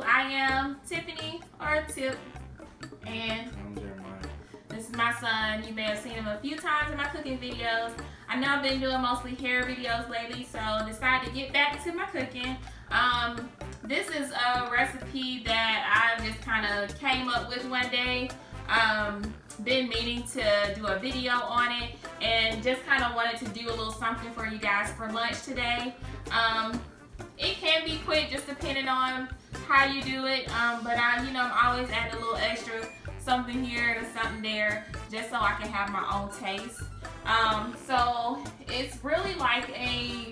I am Tiffany, or Tip, and I'm Jeremiah. this is my son. You may have seen him a few times in my cooking videos. I know I've been doing mostly hair videos lately, so I decided to get back to my cooking. This is a recipe that I just kind of came up with one day. Been meaning to do a video on it, and just kind of wanted to do a little something for you guys for lunch today. It can be quick, just depending on how you do it. But I'm always adding a little extra, something here and something there, just so I can have my own taste. So it's really like a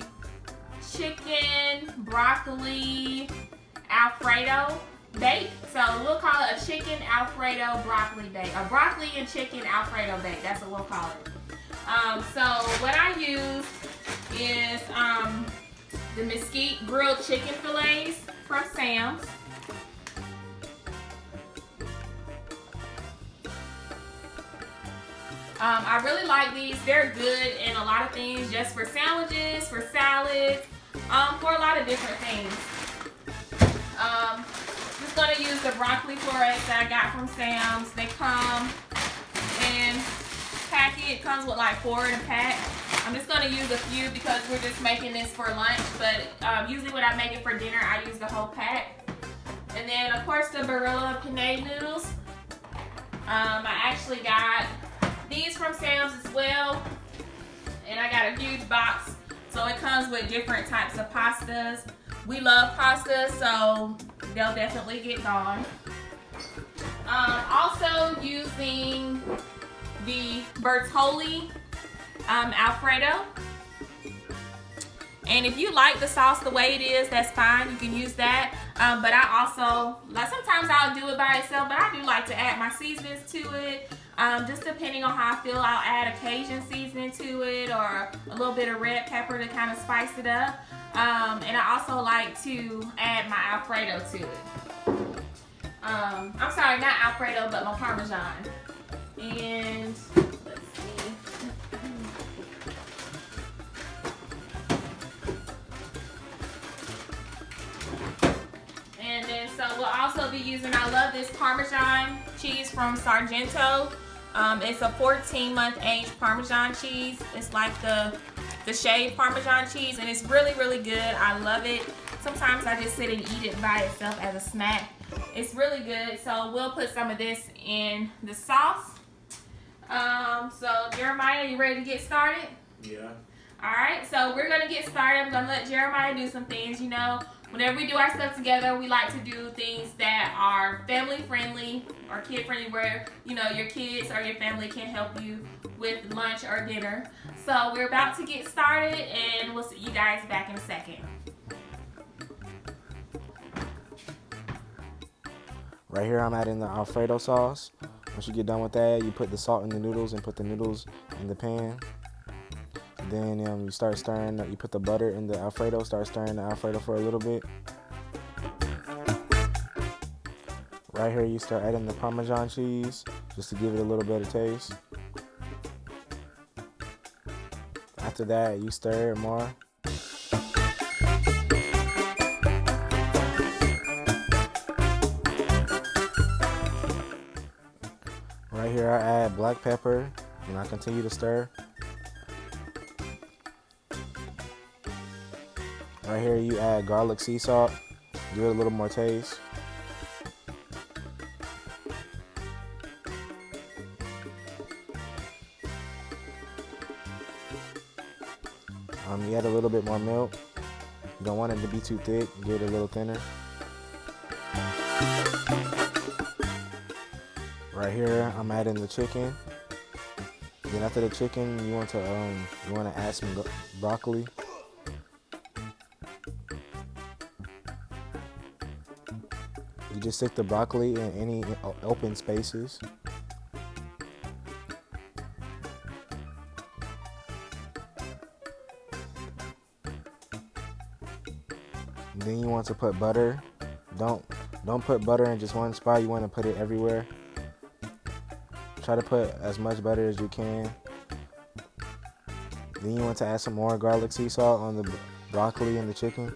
chicken broccoli Alfredo bake. So we'll call it a chicken Alfredo broccoli bake. A broccoli and chicken Alfredo bake. That's what we'll call it. So what I use is the mesquite grilled chicken fillets from Sam's. I really like these. They're good in a lot of things, just for sandwiches, for salads, for a lot of different things. Just gonna use the broccoli florets that I got from Sam's. They come in packet. Comes with like 4 in a pack. I'm just gonna use a few because we're just making this for lunch. But usually when I make it for dinner, I use the whole pack. And then of course the Barilla Penne noodles. I actually got these from Sam's as well, and I got a huge box, so it comes with different types of pastas. We love pasta, so they'll definitely get gone. Also using the Bertolli Alfredo, and if you like the sauce the way it is, that's fine, you can use that. But I also, sometimes I'll do it by itself, but I do like to add my seasonings to it. Just depending on how I feel, I'll add a Cajun seasoning to it, or a little bit of red pepper to kind of spice it up. And I also like to add my Alfredo to it. I'm sorry, not Alfredo, but my Parmesan. And let's see. And then so we'll also be using, I love this Parmesan cheese from Sargento. It's a 14-month aged Parmesan cheese. It's like the shaved Parmesan cheese, and it's really, really good. I love it. Sometimes I just sit and eat it by itself as a snack. It's really good. So we'll put some of this in the sauce. So Jeremiah, you ready to get started? Yeah. Alright, so we're going to get started. I'm going to let Jeremiah do some things. Whenever we do our stuff together, we like to do things that are family friendly or kid friendly, where your kids or your family can help you with lunch or dinner. So we're about to get started, and we'll see you guys back in a second. Right here I'm adding the Alfredo sauce. Once you get done with that, you put the salt in the noodles and put the noodles in the pan. Then you start stirring, you put the butter in the Alfredo, start stirring the Alfredo for a little bit. Right here you start adding the Parmesan cheese, just to give it a little bit of taste. After that, you stir it more. Right here I add black pepper, and I continue to stir. Right here you add garlic sea salt, give it a little more taste. You add a little bit more milk. You don't want it to be too thick, get it a little thinner. Right here I'm adding the chicken. Then after the chicken, you want to add some broccoli. You just stick the broccoli in any open spaces. Then you want to put butter. Don't put butter in just one spot. You want to put it everywhere. Try to put as much butter as you can. Then you want to add some more garlic sea salt on the broccoli and the chicken.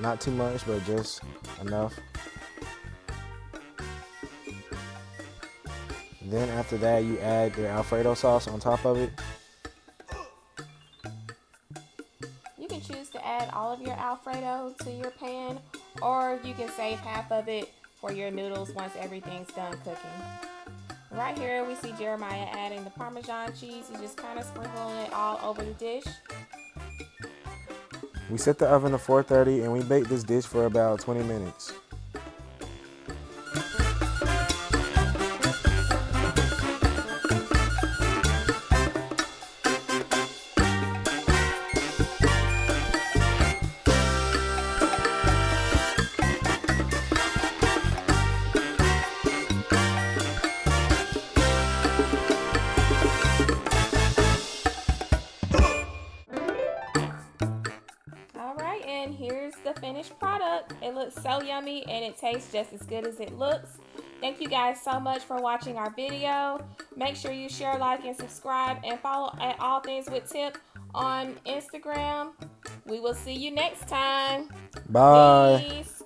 Not too much, but just enough. Then after that, you add the Alfredo sauce on top of it. You can choose to add all of your Alfredo to your pan, or you can save half of it for your noodles once everything's done cooking. Right here we see Jeremiah adding the Parmesan cheese. He's just kind of sprinkling it all over the dish. We set the oven to 430 and we bake this dish for about 20 minutes. Alright, and here's the finished product. It looks so yummy and it tastes just as good as it looks. Thank you guys so much for watching our video. Make sure you share, like, and subscribe, and follow at All Things with Tip on Instagram. We will see you next time. Bye. Peace.